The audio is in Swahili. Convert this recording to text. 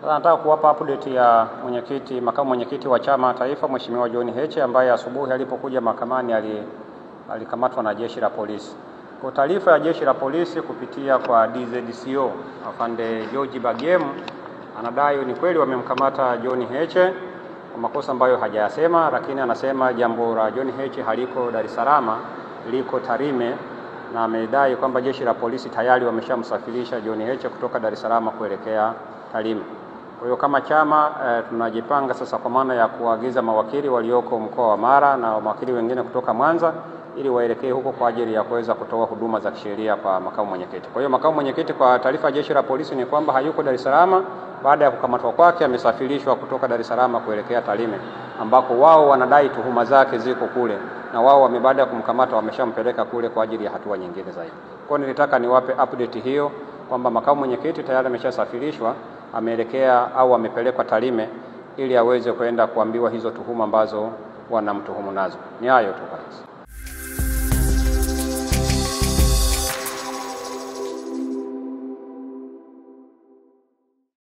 Sasa nataka kuwapa update ya makamu mwenyekiti wa chama taifa Mheshimiwa John Heche ambaye asubuhi alipokuja mahakamani alikamatwa na jeshi la polisi. Kwa taarifa ya jeshi la polisi kupitia kwa DZCO afande George Bagemu anadai ni kweli wamemkamata John Heche kwa makosa ambayo hajayasema, lakini anasema jambo la John Heche haliko Dar es Salaam, liko Tarime, na amedai kwamba jeshi la polisi tayari wameshamsafirisha John Heche kutoka Dar es Salaam kuelekea Tarime. Kwa hiyo kama chama tunajipanga sasa kwa maana ya kuagiza mawakili walioko mkoa wa Mara na mawakili wengine kutoka Mwanza ili waelekee huko kwa ajili ya kuweza kutoa huduma za kisheria kwa makamu mwenyekiti. Kwa hiyo makamu mwenyekiti, kwa taarifa ya jeshi la polisi ni kwamba hayuko Dar es Salaam. Baada ya kukamatwa kwake amesafirishwa kutoka Dar es Salaam kuelekea Tarime ambako wao wanadai tuhuma zake ziko kule, na wao baada ya kumkamata wameshampeleka kule kwa ajili ya hatua nyingine zaidi. Kwa hiyo nilitaka niwape update hiyo kwamba makamu mwenyekiti tayari ameshasafirishwa, ameelekea au amepelekwa Tarime ili aweze kwenda kuambiwa hizo tuhuma ambazo wanamtuhumu nazo. Ni hayo tu kabisa.